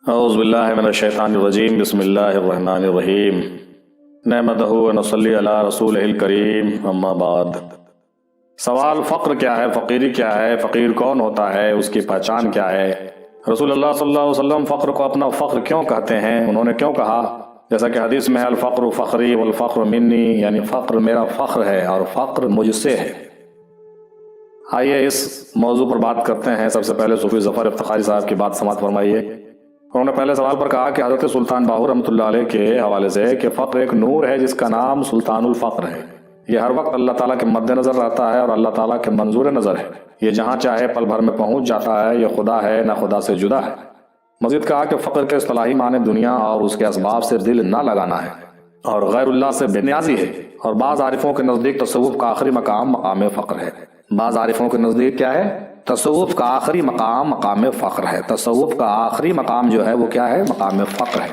اعوذ باللہ من الشیطان الرجیم بسم اللہ الرحمن الرحیم نحمدہ و نصلی علی رسولہ الکریم اما بعد۔ سوال فقر کیا ہے، فقیری کیا ہے، فقیر کون ہوتا ہے، اس کی پہچان کیا ہے، رسول اللہ صلی اللہ علیہ وسلم فقر کو اپنا فخر کیوں کہتے ہیں، انہوں نے کیوں کہا؟ جیسا کہ حدیث میں ہے الفقر فخری والفقر منی، یعنی فقر میرا فخر ہے اور فقر مجھ سے ہے۔ آئیے اس موضوع پر بات کرتے ہیں۔ سب سے پہلے صوفی ظفر افتخاری صاحب کی بات سماعت فرمائیے۔ انہوں نے پہلے سوال پر کہا کہ حضرت سلطان باہو رحمۃ اللہ علیہ کے حوالے سے کہ فقر ایک نور ہے جس کا نام سلطان الفقر ہے، یہ ہر وقت اللہ تعالیٰ کے مد نظر رہتا ہے اور اللہ تعالیٰ کے منظور نظر ہے، یہ جہاں چاہے پل بھر میں پہنچ جاتا ہے، یہ خدا ہے نہ خدا سے جدا ہے۔ مزید کہا کہ فقر کے اصطلاحی معنی دنیا اور اس کے اسباب سے دل نہ لگانا ہے اور غیر اللہ سے بے نیازی ہے، اور بعض عارفوں کے نزدیک تصوف کا آخری مقام مقام فقر ہے۔ بعض عارفوں کے نزدیک کیا ہے؟ تصوف کا آخری مقام مقام فقر ہے۔ تصوف کا آخری مقام جو ہے وہ کیا ہے؟ مقام فقر ہے۔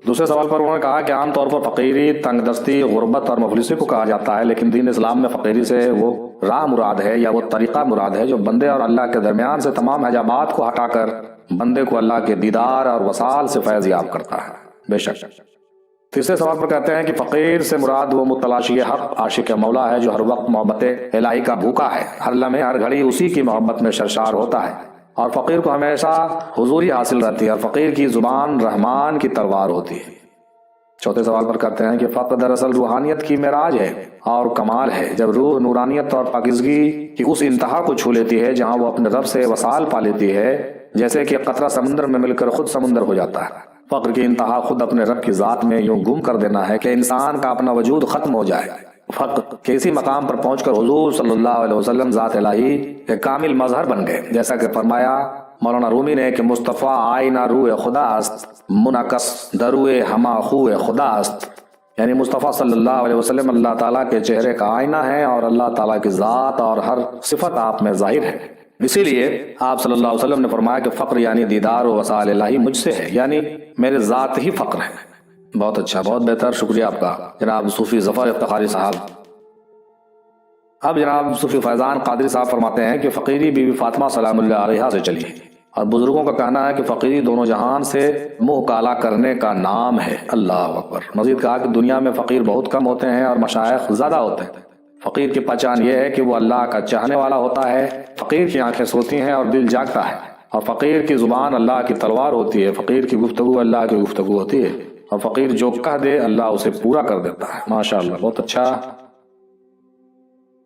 دوسرے سوال پر انہوں نے کہا کہ عام طور پر فقیری تنگ دستی، غربت اور مفلسی کو کہا جاتا ہے، لیکن دین اسلام میں فقیری سے وہ راہ مراد ہے یا وہ طریقہ مراد ہے جو بندے اور اللہ کے درمیان سے تمام حجابات کو ہٹا کر بندے کو اللہ کے دیدار اور وصال سے فیض یاب کرتا ہے۔ بے شک۔ تیسرے سوال پر کہتے ہیں کہ فقیر سے مراد وہ متلاشی حق عاشق مولا ہے جو ہر وقت محبت الہی کا بھوکا ہے، ہر لمحے ہر گھڑی اسی کی محبت میں سرشار ہوتا ہے، اور فقیر کو ہمیشہ حضوری حاصل رہتی ہے، اور فقیر کی زبان رحمان کی تلوار ہوتی ہے۔ چوتھے سوال پر کہتے ہیں کہ فقر دراصل روحانیت کی معراج ہے اور کمال ہے، جب روح نورانیت اور پاکیزگی کی اس انتہا کو چھو لیتی ہے جہاں وہ اپنے رب سے وصال پا لیتی ہے، جیسے کہ قطرہ سمندر میں مل کر خود سمندر ہو جاتا ہے۔ فقر کی انتہا خود اپنے رب کی ذات میں یوں گم کر دینا ہے کہ انسان کا اپنا وجود ختم ہو جائے۔ فقر کے اسی مقام پر پہنچ کر حضور صلی اللہ علیہ وسلم ذات الہی ایک کامل مظہر بن گئے، جیسا کہ فرمایا مولانا رومی نے کہ مصطفیٰ آئینہ روح خدا است، منعکس دروئے ہما خوہ خدا است، یعنی مصطفیٰ صلی اللہ علیہ وسلم اللہ تعالیٰ کے چہرے کا آئینہ ہے اور اللہ تعالیٰ کی ذات اور ہر صفت آپ میں ظاہر ہے۔ اسی لیے آپ صلی اللہ علیہ وسلم نے فرمایا کہ فقر یعنی دیدار و وصال الہی مجھ سے ہے، یعنی میرے ذات ہی فقر ہے۔ بہت اچھا، بہت بہتر، شکریہ آپ کا جناب صوفی ظفر افتخاری صاحب۔ اب جناب صوفی فیضان قادری صاحب فرماتے ہیں کہ فقیری بی بی فاطمہ سلام اللہ علیہا سے چلی، اور بزرگوں کا کہنا ہے کہ فقیری دونوں جہان سے منہ کالا کرنے کا نام ہے۔ اللہ اکبر۔ مزید کہا کہ دنیا میں فقیر بہت کم ہوتے ہیں اور مشائخ زیادہ ہوتے ہیں۔ فقیر کی پہچان یہ ہے کہ وہ اللہ کا چاہنے والا ہوتا ہے، فقیر کی آنکھیں سوتی ہیں اور دل جاگتا ہے، اور فقیر کی زبان اللہ کی تلوار ہوتی ہے، فقیر کی گفتگو اللہ کی گفتگو ہوتی ہے، اور فقیر جو کہہ دے اللہ اسے پورا کر دیتا ہے۔ ماشاءاللہ، بہت اچھا۔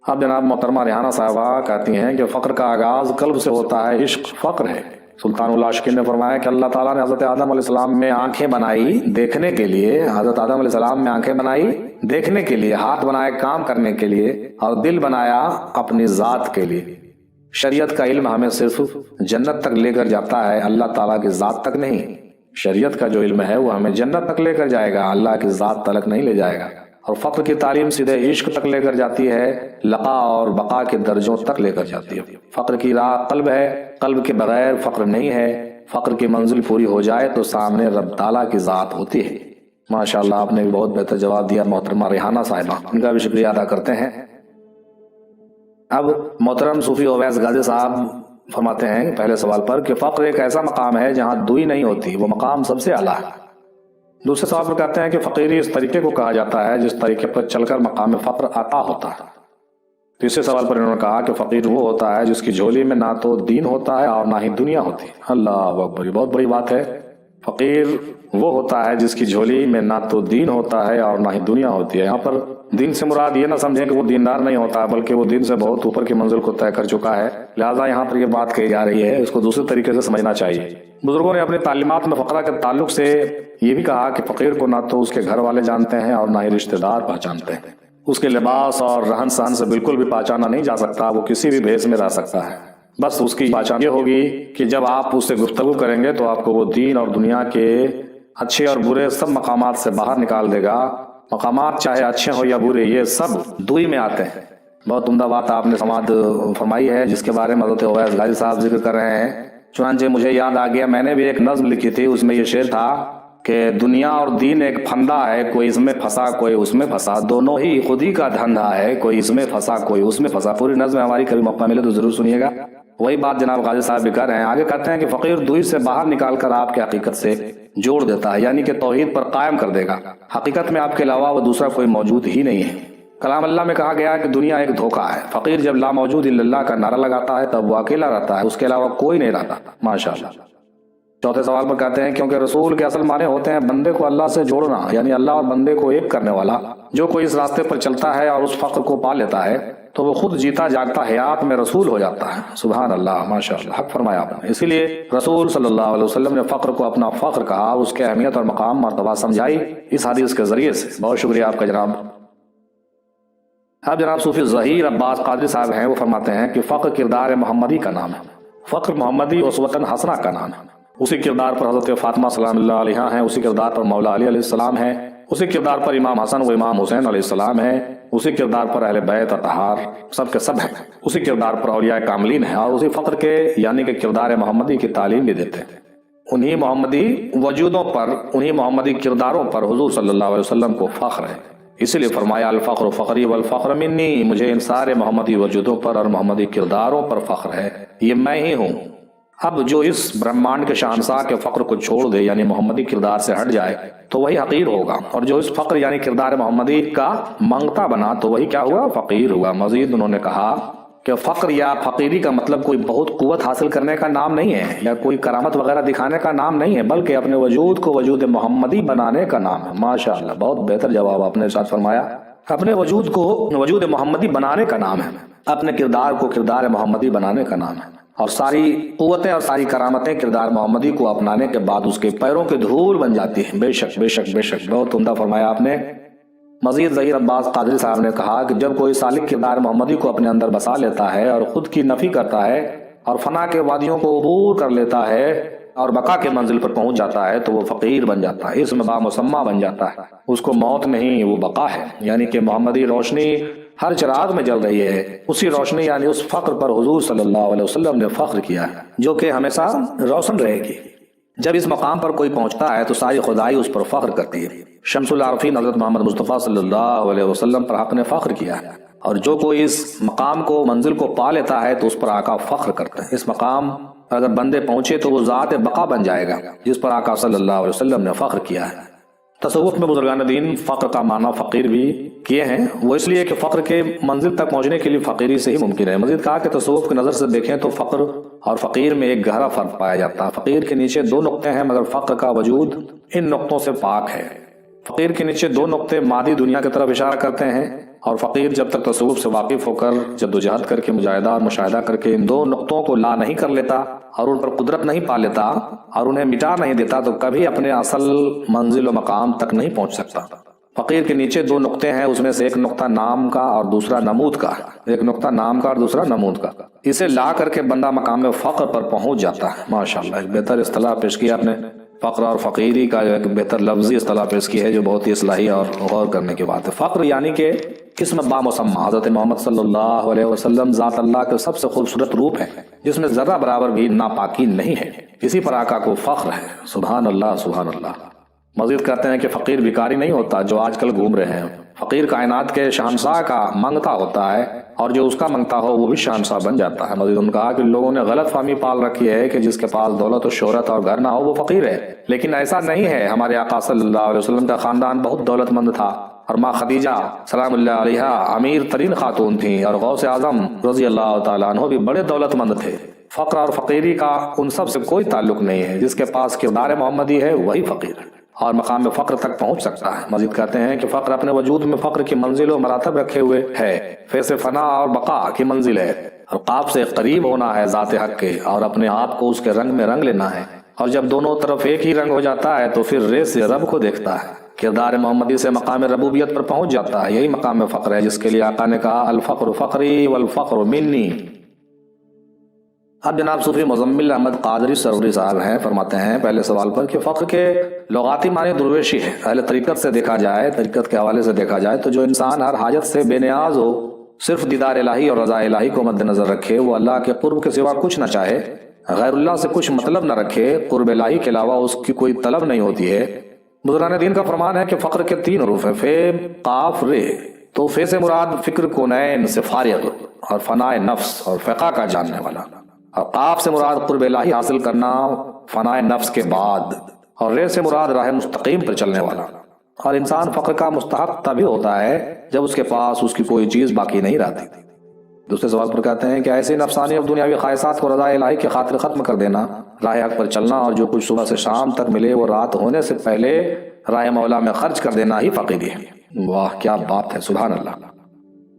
اب جناب محترمہ ریحانہ صاحبہ کہتی ہیں کہ فقر کا آغاز قلب سے ہوتا ہے، عشق فقر ہے۔ سلطان العاشقین نے فرمایا کہ اللہ تعالیٰ نے حضرت آدم علیہ السلام میں آنکھیں بنائی دیکھنے کے لیے، حضرت آدم علیہ السلام میں آنکھیں بنائی دیکھنے کے لیے، ہاتھ بنائے کام کرنے کے لیے، اور دل بنایا اپنی ذات کے لیے۔ شریعت کا علم ہمیں صرف جنت تک لے کر جاتا ہے، اللہ تعالیٰ کی ذات تک نہیں۔ شریعت کا جو علم ہے وہ ہمیں جنت تک لے کر جائے گا، اللہ کی ذات تک نہیں لے جائے گا۔ اور فقر کی تعلیم سیدھے عشق تک لے کر جاتی ہے، لقا اور بقا کے درجوں تک لے کر جاتی ہے۔ فقر کی راہ قلب ہے، قلب کے بغیر فقر نہیں ہے۔ فقر کی منزل پوری ہو جائے تو سامنے رب تعالیٰ کی ذات ہوتی ہے۔ ماشاءاللہ، آپ نے بہت بہتر جواب دیا محترمہ ریحانہ صاحبہ، ان کا بھی شکریہ ادا کرتے ہیں۔ اب محترم صوفی اویس غازی صاحب فرماتے ہیں پہلے سوال پر کہ فقر ایک ایسا مقام ہے جہاں دوئی نہیں ہوتی، وہ مقام سب سے اعلیٰ ہے۔ دوسرے سوال پر کہتے ہیں کہ فقیری اس طریقے کو کہا جاتا ہے جس طریقے پر چل کر مقام فقر عطا ہوتا ہے۔ تیسرے سوال پر انہوں نے کہا کہ فقیر وہ ہوتا ہے جس کی جھولی میں نہ تو دین ہوتا ہے اور نہ ہی دنیا ہوتی۔ اللہ اکبر، یہ بہت بڑی بات ہے۔ فقیر وہ ہوتا ہے جس کی جھولی میں نہ تو دین ہوتا ہے اور نہ ہی دنیا ہوتی ہے۔ یہاں پر دین سے مراد یہ نہ سمجھیں کہ وہ دیندار نہیں ہوتا، بلکہ وہ دین سے بہت اوپر کی منزل کو طے کر چکا ہے، لہٰذا یہاں پر یہ بات کہی جا رہی ہے، اس کو دوسرے طریقے سے سمجھنا چاہیے۔ بزرگوں نے اپنی تعلیمات میں فقرہ کے تعلق سے یہ بھی کہا کہ فقیر کو نہ تو اس کے گھر والے جانتے ہیں اور نہ ہی رشتہ دار پہچانتے ہیں، اس کے لباس اور رہن سہن سے بالکل بھی پہچانا نہیں جا سکتا، وہ کسی بھی بھیس میں رہ سکتا ہے، بس اس کی پہچان یہ ہوگی کہ جب آپ اس سے گفتگو کریں گے تو آپ کو وہ دین اور دنیا کے اچھے اور برے سب مقامات سے باہر نکال دے گا۔ مقامات چاہے اچھے ہو یا برے، یہ سب دوئی میں آتے ہیں۔ بہت عمدہ بات آپ نے سماعت فرمائی ہے، جس کے بارے میں حضرت اویس غازی صاحب ذکر کر رہے ہیں۔ چنانچہ مجھے یاد آ گیا، میں نے بھی ایک نظم لکھی تھی، اس میں یہ شعر تھا کہ دنیا اور دین ایک پھندا ہے، کوئی اس میں پھنسا کوئی اس میں پھنسا، دونوں ہی خود ہی کا دھندا ہے، کوئی اس میں پھنسا کوئی اس میں پھنسا۔ پوری نظم ہماری کبھی موقع ملے تو ضرور سنیے گا۔ وہی بات جناب غازی صاحب بھی کر رہے ہیں۔ آگے کہتے ہیں کہ فقیر دوئی سے باہر نکال کر آپ کے حقیقت سے جوڑ دیتا ہے، یعنی کہ توحید پر قائم کر دے گا۔ حقیقت میں آپ کے علاوہ وہ دوسرا کوئی موجود ہی نہیں ہے۔ کلام اللہ میں کہا گیا ہے کہ دنیا ایک دھوکہ ہے۔ فقیر جب لا موجود الا اللہ کا نعرہ لگاتا ہے تب وہ اکیلا رہتا ہے، اس کے علاوہ کوئی نہیں رہتا۔ ماشاءاللہ۔ چوتھے سوال پر کہتے ہیں کیونکہ رسول کے اصل معنی ہوتے ہیں بندے کو اللہ سے جوڑنا، یعنی اللہ اور بندے کو ایک کرنے والا۔ جو کوئی اس راستے پر چلتا ہے اور اس فقر کو پا لیتا ہے تو وہ خود جیتا جاگتا حیات میں رسول ہو جاتا ہے۔ سبحان اللہ، ماشاءاللہ، حق فرمایا آپ نے۔ اسی لیے رسول صلی اللہ علیہ وسلم نے فقر کو اپنا فخر کہا، اس کے اہمیت اور مقام مرتبہ سمجھائی اس حدیث کے ذریعے سے۔ بہت شکریہ آپ کا جناب۔ اب جناب صوفی ظہیر عباس قادری صاحب ہیں، وہ فرماتے ہیں کہ فقر کردار محمدی کا نام ہے، فقر محمدی اسوۃ حسنہ کا نام ہے۔ اسی کردار پر حضرت فاطمہ سلام اللہ علیہا ہیں، اسی کردار پر مولا علی علیہ السلام ہیں، اسی کردار پر امام حسن و امام حسین علیہ السلام ہیں، اسی کردار پر اہل بیت اطہار سب کے سب ہیں، اسی کردار پر اولیاء کاملین ہیں، اور اسی فقر کے یعنی کہ کردار محمدی کی تعلیم بھی دیتے ہیں۔ انہی محمدی وجودوں پر، انہی محمدی کرداروں پر حضور صلی اللہ علیہ وسلم کو فخر ہے۔ اسی لیے فرمایا الفقر فخری والفخر منی، مجھے ان سارے محمدی وجودوں پر اور محمدی کرداروں پر فخر ہے، یہ میں ہی ہوں۔ اب جو اس برہمانڈ کے شہنشاہ کے فقر کو چھوڑ دے یعنی محمدی کردار سے ہٹ جائے تو وہی حقیر ہوگا، اور جو اس فقر یعنی کردار محمدی کا منگتا بنا تو وہی کیا ہوا؟ فقیر ہوا۔ مزید انہوں نے کہا کہ فقر یا فقیری کا مطلب کوئی بہت قوت حاصل کرنے کا نام نہیں ہے یا کوئی کرامت وغیرہ دکھانے کا نام نہیں ہے، بلکہ اپنے وجود کو وجود محمدی بنانے کا نام ہے۔ ماشاءاللہ، بہت بہتر جواب آپ نے ارشاد فرمایا۔ اپنے وجود کو وجود محمدی بنانے کا نام ہے، اپنے کردار کو کردار محمدی بنانے کا نام ہے، اور ساری قوتیں اور ساری کرامتیں کردار محمدی کو اپنانے کے بعد اس کے پیروں کے دھول بن جاتی ہیں۔ بے شک بے شک بے شک، بہت عمدہ فرمایا آپ نے۔ مزید ظہیر عباس قادری صاحب نے کہا کہ جب کوئی سالک کردار محمدی کو اپنے اندر بسا لیتا ہے اور خود کی نفی کرتا ہے اور فنا کے وادیوں کو عبور کر لیتا ہے اور بقا کے منزل پر پہنچ جاتا ہے تو وہ فقیر بن جاتا ہے، اسم با مسمہ بن جاتا ہے۔ اس کو موت نہیں، وہ بقا ہے، یعنی کہ محمدی روشنی ہر چراغ میں جل رہی ہے، اسی روشنی یعنی اس فقر پر حضور صلی اللہ علیہ وسلم نے فخر کیا ہے جو کہ ہمیشہ روشن رہے گی۔ جب اس مقام پر کوئی پہنچتا ہے تو ساری خدائی اس پر فخر کرتی ہے۔ شمس العارفین حضرت محمد مصطفیٰ صلی اللہ علیہ وسلم پر حق نے فخر کیا ہے، اور جو کوئی اس مقام کو منزل کو پا لیتا ہے تو اس پر آقا فخر کرتے ہیں۔ اس مقام اگر بندے پہنچے تو وہ ذات بقا بن جائے گا جس پر آقا صلی اللہ علیہ وسلم نے فخر کیا ہے۔ تصوف میں بزرگان دین فقر کا معنی فقیر بھی کیے ہیں، وہ اس لیے کہ فقر کے منزل تک پہنچنے کے لیے فقیری سے ہی ممکن ہے۔ مزید کہا کہ تصوف کی نظر سے دیکھیں تو فقر اور فقیر میں ایک گہرا فرق پایا جاتا ہے۔ فقیر کے نیچے دو نقطے ہیں مگر فقر کا وجود ان نقطوں سے پاک ہے۔ فقیر کے نیچے دو نقطے مادی دنیا کی طرف اشارہ کرتے ہیں، اور فقیر جب تک تصوف سے واقف ہو کر جدوجہد کر کے مجاہدہ اور مشاہدہ کر کے ان دو نقطوں کو لا نہیں کر لیتا اور ان پر قدرت نہیں پا لیتا اور انہیں مٹا نہیں دیتا تو کبھی اپنے اصل منزل و مقام تک نہیں پہنچ سکتا۔ فقیر کے نیچے دو نقطے ہیں، اس میں سے ایک نقطہ نام کا اور دوسرا نمود کا، ایک نقطہ نام کا اور دوسرا نمود کا۔ اسے لا کر کے بندہ مقام فقر پر پہنچ جاتا ہے۔ ماشاءاللہ، ایک بہتر اصطلاح پیش کیا آپ نے، فقر اور فقیری کا ایک بہتر لفظی اصطلاح پیش کی ہے جو بہت ہی اصلاحی اور غور کرنے کی بات ہے۔ فقر یعنی کہ اسم با مسمہ، حضرت محمد صلی اللہ علیہ وسلم ذات اللہ کے سب سے خوبصورت روپ ہے جس میں ذرہ برابر بھی ناپاکی نہیں ہے، اسی پر آقا کو فخر ہے۔ سبحان اللہ سبحان اللہ۔ مزید کہتے ہیں کہ فقیر بھکاری نہیں ہوتا جو آج کل گھوم رہے ہیں، فقیر کائنات کے شہنشاہ کا منگتا ہوتا ہے، اور جو اس کا منگتا ہو وہ بھی شہنشاہ بن جاتا ہے۔ مزید انہوں نے کہا کہ لوگوں نے غلط فہمی پال رکھی ہے کہ جس کے پاس دولت و شہرت اور گھر نہ ہو وہ فقیر ہے، لیکن ایسا نہیں ہے۔ ہمارے آقا صلی اللہ علیہ وسلم کا خاندان بہت دولت مند تھا، اور ماں خدیجہ سلام اللہ علیہا امیر ترین خاتون تھیں، اور غوث اعظم رضی اللہ تعالیٰ عنہ بھی بڑے دولت مند تھے۔ فقر اور فقیری کا ان سب سے کوئی تعلق نہیں ہے، جس کے پاس کردار محمدی ہے وہی فقیر ہے اور مقام فقر تک پہنچ سکتا ہے۔ مزید کہتے ہیں کہ فقر اپنے وجود میں فقر کی منزل و مراتب رکھے ہوئے ہے، فیض فنا اور بقا کی منزل ہے، اور قاب سے قریب ہونا ہے ذات حق کے، اور اپنے آپ کو اس کے رنگ میں رنگ لینا ہے، اور جب دونوں طرف ایک ہی رنگ ہو جاتا ہے تو پھر ریس سے رب کو دیکھتا ہے، کردار محمدی سے مقام ربوبیت پر پہنچ جاتا ہے۔ یہی مقام فقر ہے جس کے لیے آقا نے کہا الفقر فقری والفقر منی۔ اب جناب صوفی مزمل احمد قادری سروری صاحب ہیں، فرماتے ہیں پہلے سوال پر کہ فقر کے لغاتی معنی درویشی ہے۔ اہل طریقت سے دیکھا جائے، طریقت کے حوالے سے دیکھا جائے تو جو انسان ہر حاجت سے بے نیاز ہو، صرف دیدار الہی اور رضا الہی کو مد نظر رکھے، وہ اللہ کے قرب کے سوا کچھ نہ چاہے، غیر اللہ سے کچھ مطلب نہ رکھے، قرب الہی کے علاوہ اس کی کوئی طلب نہیں ہوتی ہے، بزرگان دین کا فرمان ہے کہ فقر کے 3 حروف ہیں، فے، قاف، رے۔ تو فے سے مراد فکر کونین سے فارغ اور فنائے نفس اور فقہ کا جاننے والا، اور قاف سے مراد قرب الہی حاصل کرنا فنائے نفس کے بعد، اور رے سے مراد راہ مستقیم پر چلنے والا۔ اور انسان فقر کا مستحق تبھی ہوتا ہے جب اس کے پاس اس کی کوئی چیز باقی نہیں رہتی۔ دوسرے سوال پر کہتے ہیں کہ ایسی نفسانی اور دنیاوی خواہشات کو رضا الہی کی خاطر ختم کر دینا، راہ حق پر چلنا، اور جو کچھ صبح سے شام تک ملے وہ رات ہونے سے پہلے راہ مولا میں خرچ کر دینا ہی فقیری ہے۔ واہ کیا بات ہے، سبحان اللہ۔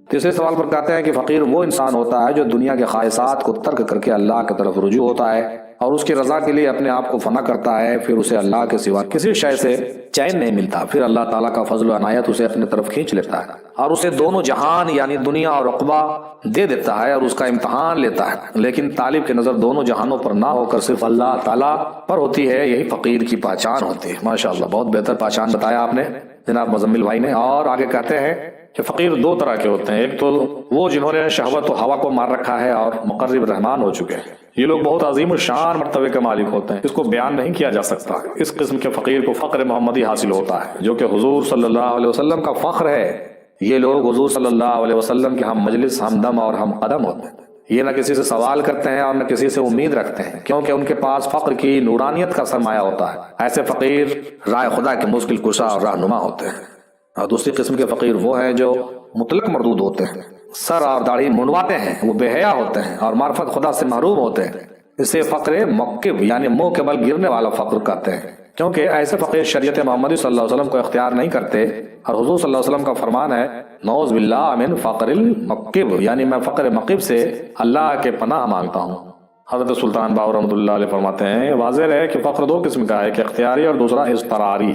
تیسرے سوال پر کہتے ہیں کہ فقیر وہ انسان ہوتا ہے جو دنیا کے خواہشات کو ترک کر کے اللہ کی طرف رجوع ہوتا ہے اور اس کی رضا کے لیے اپنے آپ کو فنا کرتا ہے، پھر اسے اللہ کے سوا کسی شے سے چین نہیں ملتا، پھر اللہ تعالیٰ کا فضل و عنایت اسے اپنے طرف کھینچ لیتا ہے اور اسے دونوں جہان یعنی دنیا اور عقبہ دے دیتا ہے اور اس کا امتحان لیتا ہے، لیکن طالب کی نظر دونوں جہانوں پر نہ ہو کر صرف اللہ تعالیٰ پر ہوتی ہے۔ یہی فقیر کی پہچان ہوتی ہے۔ ماشاءاللہ بہت بہتر پہچان بتایا آپ نے جناب مزمل بھائی نے۔ اور آگے کہتے ہیں کہ فقیر 2 طرح کے ہوتے ہیں، ایک تو وہ جنہوں نے شہوت و ہوا کو مار رکھا ہے اور مقرب رحمان ہو چکے ہیں، یہ لوگ بہت عظیم الشان مرتبے کے مالک ہوتے ہیں، اس کو بیان نہیں کیا جا سکتا۔ اس قسم کے فقیر کو فقر محمدی حاصل ہوتا ہے جو کہ حضور صلی اللہ علیہ وسلم کا فخر ہے۔ یہ لوگ حضور صلی اللہ علیہ وسلم کے ہم مجلس، ہم دم اور ہم قدم ہوتے ہیں۔ یہ نہ کسی سے سوال کرتے ہیں اور نہ کسی سے امید رکھتے ہیں، کیونکہ ان کے پاس فقر کی نورانیت کا سرمایہ ہوتا ہے۔ ایسے فقیر رائے خدا کے مشکل کشا اور رہنما ہوتے ہیں۔ اور دوسری قسم کے فقیر وہ ہیں جو مطلق مردود ہوتے ہیں، سر اور داڑھی منڈواتے ہیں، وہ بے حیا ہوتے ہیں اور معرفت خدا سے محروم ہوتے ہیں۔ اسے فقر مکب یعنی منہ کے بل گرنے والا فقر کہتے ہیں، کیونکہ ایسے فقیر شریعت محمدی صلی اللہ علیہ وسلم کو اختیار نہیں کرتے، اور حضور صلی اللہ علیہ وسلم کا فرمان ہے نعوذ باللہ من فقر المکب، یعنی میں فقر مکب سے اللہ کے پناہ مانگتا ہوں۔ حضرت سلطان باور رحمۃ اللہ علیہ فرماتے ہیں واضح ہے کہ فقر 2 قسم کا ہے، ایک اختیاری اور دوسرا اضطراری۔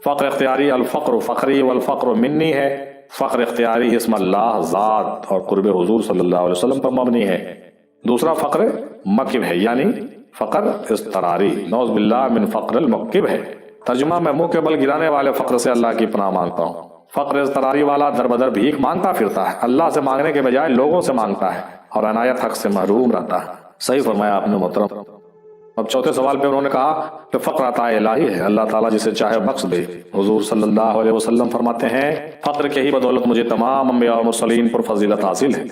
فقر اختیاری الفقر فقری والفقر منی ہے۔ فقر اختیاری اسم اللہ، ذات اور قرب حضور صلی اللہ علیہ وسلم پر مبنی ہے۔ دوسرا فقر مکب ہے یعنی فقر اضطراری، نعوذ باللہ من فقر المکب ہے۔ ترجمہ میں منہ کے بل گرانے والے فقر سے اللہ کی پناہ مانگتا ہوں۔ فقر اضطراری والا در بدر بھیک مانگتا پھرتا ہے، اللہ سے مانگنے کے بجائے لوگوں سے مانگتا ہے اور عنایت حق سے محروم رہتا ہے۔ صحیح فرمایا آپ نے محترم۔ اب چوتھے سوال پہ انہوں نے کہا کہ فقر عطا الہی ہے، اللہ تعالیٰ جسے چاہے بخش دے۔ حضور صلی اللہ علیہ وسلم فرماتے ہیں فقر کے ہی بدولت مجھے تمام انبیاء اور مرسلین پر فضیلت حاصل ہے۔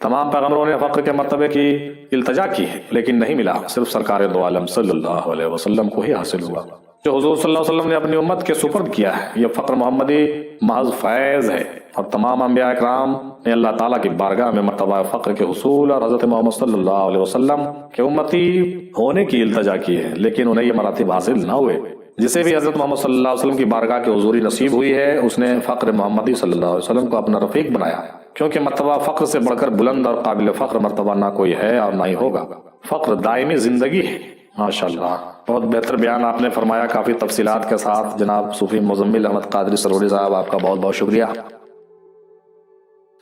تمام پیغمبروں نے فقر کے مرتبے کی التجا کی ہے لیکن نہیں ملا، صرف سرکار دو عالم صلی اللہ علیہ وسلم کو ہی حاصل ہوا جو حضور صلی اللہ علیہ وسلم نے اپنی امت کے سپرد کیا ہے۔ یہ فقر محمدی محض فیض ہے، اور تمام انبیاء اکرام نے اللہ تعالیٰ کی بارگاہ میں مرتبہ فقر کے حصول اور حضرت محمد صلی اللہ علیہ وسلم کے امتی ہونے کی التجا کی ہے، لیکن انہیں یہ مراتب حاصل نہ ہوئے۔ جسے بھی حضرت محمد صلی اللہ علیہ وسلم کی بارگاہ کی حضوری نصیب ہوئی ہے اس نے فقر محمدی صلی اللہ علیہ وسلم کو اپنا رفیق بنایا، کیونکہ مرتبہ فقر سے بڑھ کر بلند اور قابل فخر مرتبہ نہ کوئی ہے اور نہ ہی ہوگا۔ فقر دائمی زندگی ہے۔ ماشاءاللہ بہت بہتر بیان آپ نے فرمایا، کافی تفصیلات کے ساتھ۔ جناب صوفی مزمل احمد قادری سروری صاحب آپ کا بہت بہت شکریہ۔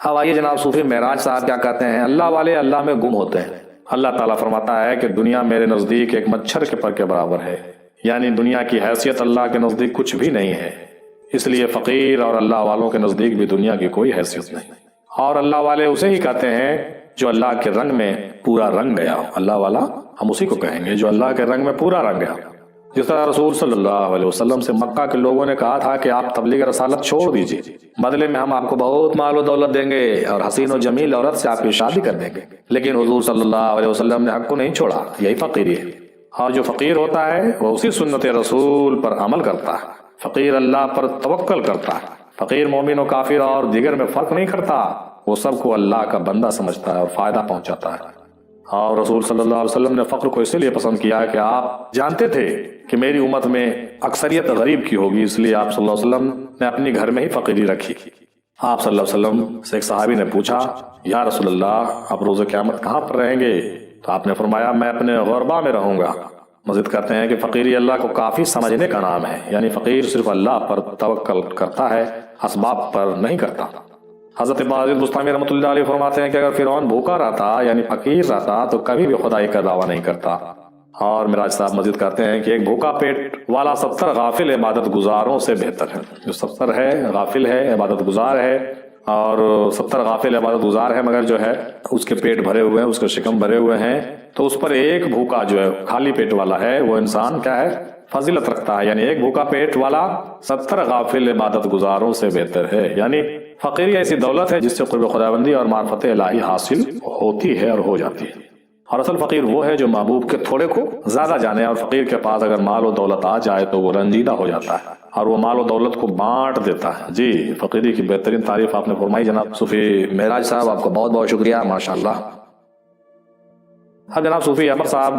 اب آئیے جناب صوفی معراج صاحب کیا کہتے ہیں۔ اللہ والے اللہ میں گم ہوتے ہیں۔ اللہ تعالیٰ فرماتا ہے کہ دنیا میرے نزدیک ایک مچھر کے پر کے برابر ہے، یعنی دنیا کی حیثیت اللہ کے نزدیک کچھ بھی نہیں ہے، اس لیے فقیر اور اللہ والوں کے نزدیک بھی دنیا کی کوئی حیثیت نہیں۔ اور اللہ والے اسے ہی کہتے ہیں جو اللہ کے رنگ میں پورا رنگ گیا۔ اللہ والا ہم اسی کو کہیں گے جو اللہ کے رنگ میں پورا رنگ گیا۔ جس طرح رسول صلی اللہ علیہ وسلم سے مکہ کے لوگوں نے کہا تھا کہ آپ تبلیغ رسالت چھوڑ دیجئے، بدلے میں ہم آپ کو بہت مال و دولت دیں گے اور حسین و جمیل عورت سے آپ کی شادی کر دیں گے، لیکن حضور صلی اللہ علیہ وسلم نے حق کو نہیں چھوڑا۔ یہی فقیری ہے، اور جو فقیر ہوتا ہے وہ اسی سنت رسول پر عمل کرتا ہے۔ فقیر اللہ پر توکل کرتا ہے۔ فقیر مومن و کافر اور دیگر میں فرق نہیں کرتا، وہ سب کو اللہ کا بندہ سمجھتا ہے اور فائدہ پہنچاتا ہے۔ اور رسول صلی اللہ علیہ وسلم نے فقر کو اسی لیے پسند کیا کہ آپ جانتے تھے کہ میری امت میں اکثریت غریب کی ہوگی، اس لیے آپ صلی اللہ علیہ وسلم نے اپنی گھر میں ہی فقیری رکھی۔ آپ صلی اللہ علیہ وسلم سے ایک صحابی نے پوچھا یا رسول اللہ آپ روز قیامت کہاں پر رہیں گے؟ تو آپ نے فرمایا میں اپنے غربا میں رہوں گا۔ مزید کہتے ہیں کہ فقیری اللہ کو کافی سمجھنے کا نام ہے، یعنی فقیر صرف اللہ پر توکل کرتا ہے، اسباب پر نہیں کرتا۔ حضرت باعث بستامی رحمۃ اللہ علیہ فرماتے ہیں کہ اگر فرعون بھوکا رہتا یعنی فقیر رہتا تو کبھی بھی خدائی کا دعویٰ نہیں کرتا۔ اور معراج صاحب مزید کرتے ہیں کہ ایک بھوکا پیٹ والا 70 غافل عبادت گزاروں سے بہتر ہے۔ جو 70 ہے غافل ہے، عبادت گزار ہے، اور 70 غافل عبادت گزار ہے مگر جو ہے اس کے پیٹ بھرے ہوئے ہیں، اس کے شکم بھرے ہوئے ہیں، تو اس پر ایک بھوکا جو ہے خالی پیٹ والا ہے وہ انسان کیا ہے فضیلت رکھتا ہے، یعنی ایک بھوکا پیٹ والا 70 غافل عبادت گزاروں سے بہتر ہے۔ یعنی فقیری ایسی دولت ہے جس سے قرب خداوندی اور معرفت الہی حاصل ہوتی ہے اور ہو جاتی ہے، اور اصل فقیر وہ ہے جو محبوب کے تھوڑے کو زیادہ جانے، اور فقیر کے پاس اگر مال و دولت آ جائے تو وہ رنجیدہ ہو جاتا ہے اور وہ مال و دولت کو بانٹ دیتا ہے۔ جی فقیری کی بہترین تعریف آپ نے فرمائی جناب صوفی معراج صاحب، آپ کا بہت بہت شکریہ، ماشاءاللہ۔ اب جناب صوفی احمد صاحب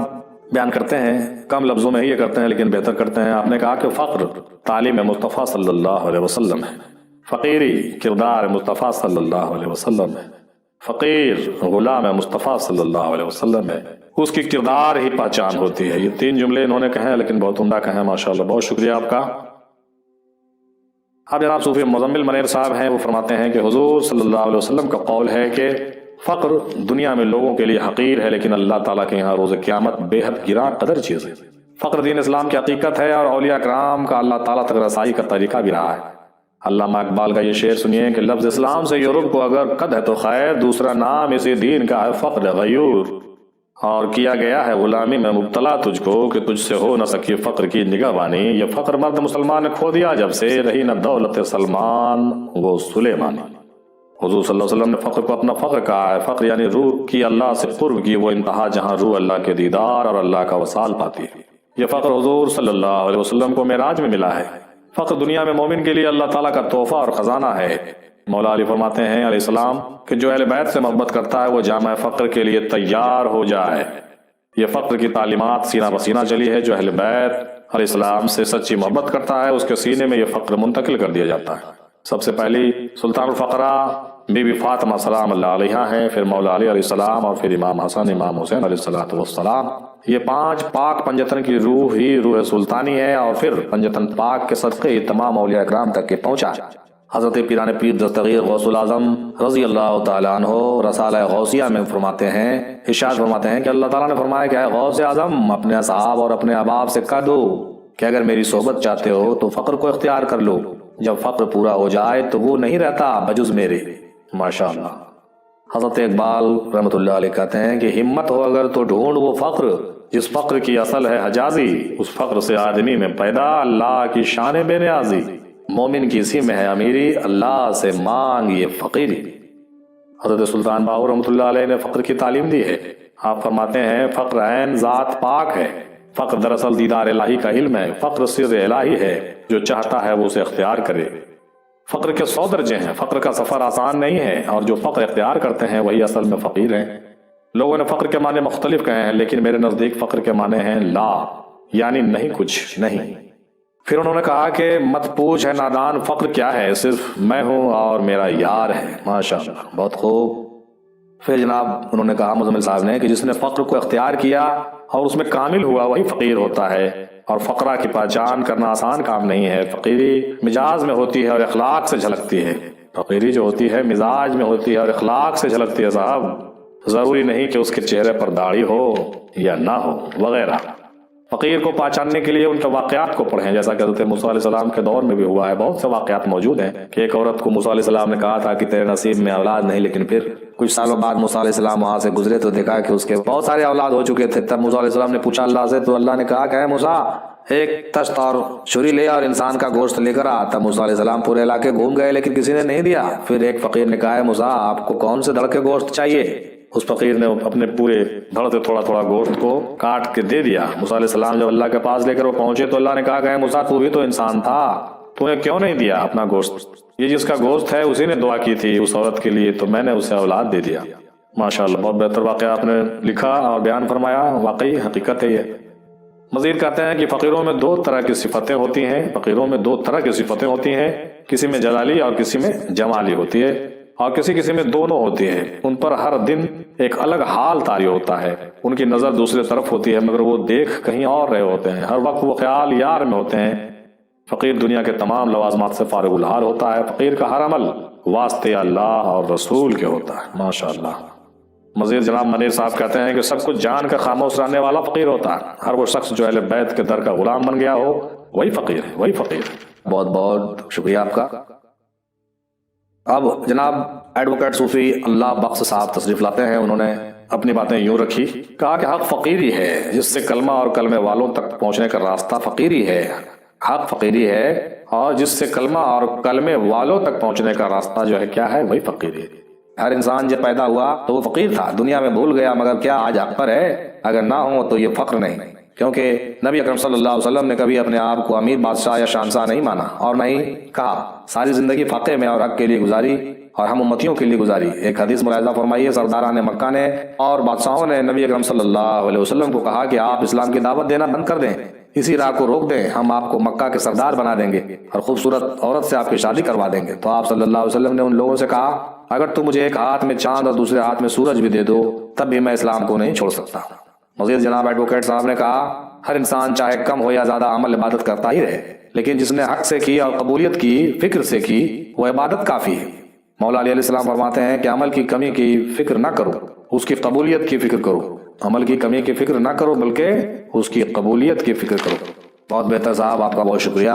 بیان کرتے ہیں، کم لفظوں میں ہی یہ کرتے ہیں لیکن بہتر کرتے ہیں۔ آپ نے کہا کہ فقر تعلیم مصطفیٰ صلی اللہ علیہ وسلم ہے، فقیری کردار مصطفیٰ صلی اللہ علیہ وسلم ہے، فقیر غلام مصطفیٰ صلی اللہ علیہ وسلم ہے، اس کی کردار ہی پہچان ہوتی ہے۔ یہ 3 جملے انہوں نے کہے ہیں لیکن بہت عمدہ کہے ہیں، ماشاءاللہ، بہت شکریہ آپ کا۔ اب جناب صوفی مزمل منیر صاحب ہیں، وہ فرماتے ہیں کہ حضور صلی اللہ علیہ وسلم کا قول ہے کہ فقر دنیا میں لوگوں کے لیے حقیر ہے لیکن اللہ تعالیٰ کے یہاں روز قیامت بے حد گراں قدر چیز ہے۔ فقر دین اسلام کی حقیقت ہے اور اولیاء کرام کا اللہ تعالیٰ تک رسائی کا طریقہ بھی رہا ہے۔ علامہ اقبال کا یہ شعر سنیے کہ لفظ اسلام سے یورپ کو اگر قد ہے تو خیر، دوسرا نام اسی دین کا ہے فقر غیور، اور کیا گیا ہے غلامی میں مبتلا تجھ کو کہ تجھ سے ہو نہ سکی فقر کی نگہبانی۔ یہ فقر مرد مسلمان نے کھو دیا جب سے، رہی نہ دولت سلمان وہ سلیمانی۔ حضور صلی اللہ علیہ وسلم نے فقر کو اپنا فقر کہا ہے۔ فقر یعنی روح کی اللہ سے قرب کی وہ انتہا جہاں روح اللہ کے دیدار اور اللہ کا وصال پاتی ہے۔ یہ فقر حضور صلی اللہ علیہ وسلم کو معراج میں ملا ہے۔ فقر دنیا میں مومن کے لیے اللہ تعالیٰ کا تحفہ اور خزانہ ہے۔ مولا علی فرماتے ہیں علیہ السلام کہ جو اہل بیت سے محبت کرتا ہے وہ جامع فقر کے لیے تیار ہو جائے۔ یہ فقر کی تعلیمات سینہ بسینہ چلی ہے۔ جو اہل بیت علیہ السلام سے سچی محبت کرتا ہے اس کے سینے میں یہ فقر منتقل کر دیا جاتا ہے۔ سب سے پہلی سلطان الفقرا بی بی فاطمہ سلام اللہ علیہا ہیں، پھر مولا علی علیہ السلام، اور پھر امام حسن امام حسین علیہ السلام۔ یہ 5 پاک پنجتن کی روح ہی روح سلطانی ہے، اور پھر پنجتن پاک کے صدقے ہی تمام اولیاء اکرام تک کے پہنچا۔ حضرت پیران پیر دستگیر غوث العظم رضی اللہ تعالیٰ عنہ رسالہ غوثیہ میں فرماتے ہیں، ارشاد فرماتے ہیں کہ اللہ تعالیٰ نے فرمایا کہ اے غوث اعظم اپنے اصحاب اور اپنے احباب سے کہہ دو کہ اگر میری صحبت چاہتے ہو تو فقر کو اختیار کر لو، جب فقر پورا ہو جائے تو وہ نہیں رہتا بجز میرے۔ ماشاءاللہ۔ حضرت اقبال رحمۃ اللہ علیہ کہتے ہیں کہ ہمت ہو اگر تو ڈھونڈ وہ فقر جس فقر کی اصل ہے حجازی، اس فقر سے آدمی میں پیدا اللہ کی شان بے نیازی، مومن کی اسی میں ہے امیری اللہ سے مانگ یہ فقیری۔ حضرت سلطان باہو رحمۃ اللہ علیہ نے فقر کی تعلیم دی ہے۔ آپ فرماتے ہیں فقر عین ذات پاک ہے، فقر دراصل دیدار الہی کا علم ہے، فقر سر الہی ہے، جو چاہتا ہے وہ اسے اختیار کرے۔ فقر کے 100 درجے ہیں، فقر کا سفر آسان نہیں ہے، اور جو فقر اختیار کرتے ہیں وہی اصل میں فقیر ہیں۔ لوگوں نے فقر کے معنی مختلف کہے ہیں لیکن میرے نزدیک فقر کے معنی ہیں لا، یعنی نہیں، کچھ نہیں۔ پھر انہوں نے کہا کہ مت پوچھ ہے نادان فقر کیا ہے، صرف میں ہوں اور میرا یار ہے۔ ماشاءاللہ، بہت خوب۔ پھر جناب انہوں نے کہا مزمل صاحب نے کہ جس نے فقر کو اختیار کیا اور اس میں کامل ہوا وہی فقیر ہوتا ہے، اور فقرہ کی پہچان کرنا آسان کام نہیں ہے۔ فقیری مزاج میں ہوتی ہے اور اخلاق سے جھلکتی ہے۔ فقیری جو ہوتی ہے مزاج میں ہوتی ہے اور اخلاق سے جھلکتی ہے صاحب، ضروری نہیں کہ اس کے چہرے پر داڑھی ہو یا نہ ہو وغیرہ۔ فقیر کو پہچاننے کے لیے ان کے واقعات کو پڑھیں، جیسا کہ حضرت موسیٰ علیہ السلام کے دور میں بھی ہوا ہے۔ بہت سے واقعات موجود ہیں کہ ایک عورت کو موسیٰ علیہ السلام نے کہا تھا کہ تیرے نصیب میں اولاد نہیں، لیکن پھر کچھ سالوں بعد موسیٰ علیہ السلام وہاں سے گزرے تو دیکھا کہ اس کے بہت سارے اولاد ہو چکے تھے۔ تب موسیٰ علیہ السلام نے پوچھا اللہ سے، تو اللہ نے کہا کہ اے موسیٰ ایک تشت اور چھری لے اور انسان کا گوشت لے کر آ۔ تب موسیٰ علیہ السلام پورے علاقے گھوم گئے لیکن کسی نے نہیں دیا۔ پھر ایک فقیر نے کہا ہے موسیٰ آپ کو کون سے دھڑ کے گوشت چاہیے؟ اس فقیر نے اپنے پورے دھڑ سے تھوڑا تھوڑا گوشت کو کاٹ کے دے دیا۔ موسیٰ علیہ السلام جب اللہ کے پاس لے کر وہ پہنچے تو اللہ نے کہا کہ اے موسیٰ تو بھی تو انسان تھا، تو نے کیوں نہیں دیا اپنا گوشت؟ یہ جس کا گوشت ہے اسی نے دعا کی تھی اس عورت کے لیے، تو میں نے اسے اولاد دے دیا۔ ماشاءاللہ، بہت بہتر واقعہ آپ نے لکھا اور بیان فرمایا، واقعی حقیقت ہے یہ۔ مزید کہتے ہیں کہ فقیروں میں 2 طرح کی صفتیں ہوتی ہیں، فقیروں میں 2 طرح کی صفتیں ہوتی ہیں، کسی میں جلالی اور کسی میں جمالی ہوتی ہے، اور کسی میں دونوں ہوتی ہیں۔ ان پر ہر دن ایک الگ حال طاری ہوتا ہے، ان کی نظر دوسرے طرف ہوتی ہے مگر وہ دیکھ کہیں اور رہے ہوتے ہیں، ہر وقت وہ خیال یار میں ہوتے ہیں۔ فقیر دنیا کے تمام لوازمات سے فارغ الحال ہوتا ہے، فقیر کا ہر عمل واسطے اللہ اور رسول کے ہوتا ہے۔ ماشاءاللہ۔ مزید جناب منیر صاحب کہتے ہیں کہ سب کچھ جان کا خاموش رہنے والا فقیر ہوتا ہے، ہر وہ شخص جو اہل بیت کے در کا غلام بن گیا ہو وہی فقیر ہے، وہی فقیر۔ بہت بہت شکریہ آپ کا۔ اب جناب ایڈوکیٹ صوفی اللہ بخش صاحب تشریف لاتے ہیں، انہوں نے اپنی باتیں یوں رکھی، کہا کہ حق فقیری ہے جس سے کلمہ اور کلمے والوں تک پہنچنے کا راستہ فقیری ہے، حق فقیری ہے اور جس سے کلمہ اور کلمے والوں تک پہنچنے کا راستہ جو ہے کیا ہے، وہی فقیری ہے۔ ہر انسان جب پیدا ہوا تو وہ فقیر تھا، دنیا میں بھول گیا، مگر کیا آج حق پر ہے؟ اگر نہ ہو تو یہ فقر نہیں، کیونکہ نبی اکرم صلی اللہ علیہ وسلم نے کبھی اپنے آپ کو امیر بادشاہ یا شہنشاہ نہیں مانا اور نہ ہی کہا، ساری زندگی فقے میں اور حق کے لیے گزاری اور ہم امتیوں کے لیے گزاری۔ ایک حدیث ملاحظہ فرمائیے، سرداران مکہ نے اور بادشاہوں نے نبی اکرم صلی اللہ علیہ وسلم کو کہا کہ آپ اسلام کی دعوت دینا بند کر دیں، اسی راہ کو روک دیں، ہم آپ کو مکہ کے سردار بنا دیں گے اور خوبصورت عورت سے آپ کی شادی کروا دیں گے۔ تو آپ صلی اللہ علیہ وسلم نے ان لوگوں سے کہا، اگر تم مجھے ایک ہاتھ میں چاند اور دوسرے ہاتھ میں سورج بھی دے دو تب بھی میں اسلام کو نہیں چھوڑ سکتا۔ مزید جناب ایڈوکیٹ صاحب نے کہا، ہر انسان چاہے کم ہو یا زیادہ عمل عبادت کرتا ہی رہے، لیکن جس نے حق سے کی اور قبولیت کی فکر سے کی وہ عبادت کافی ہے۔ مولا علیہ السلام فرماتے ہیں کہ عمل کی کمی کی فکر نہ کرو، اس کی قبولیت کی فکر کرو، عمل کی کمی کی فکر نہ کرو بلکہ اس کی قبولیت کی فکر کرو۔ بہت بہتر صاحب، آپ کا بہت شکریہ۔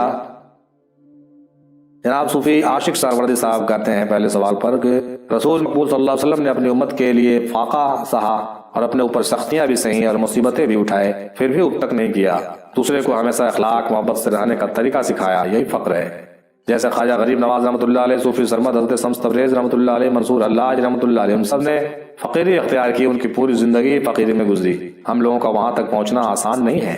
جناب صوفی عاشق سہروردی صاحب کہتے ہیں پہلے سوال پر کہ رسول مقبول صلی اللہ علیہ وسلم نے اپنی امت کے لیے فاقہ سہا اور اپنے اوپر سختیاں بھی سہیں اور مصیبتیں بھی اٹھائے، پھر بھی اب تک نہیں کیا، دوسرے کو ہمیشہ اخلاق محبت سے رہنے کا طریقہ سکھایا، یہی فقر ہے۔ جیسے خواجہ غریب نواز رحمۃ اللہ علیہ، صوفی سرمد حضرت شمس تبریز رحمۃ اللہ علیہ، منصور حلاج رحمۃ اللہ علیہ، ان سب نے فقیری اختیار کی، ان کی پوری زندگی فقیری میں گزری۔ ہم لوگوں کا وہاں تک پہنچنا آسان نہیں ہے۔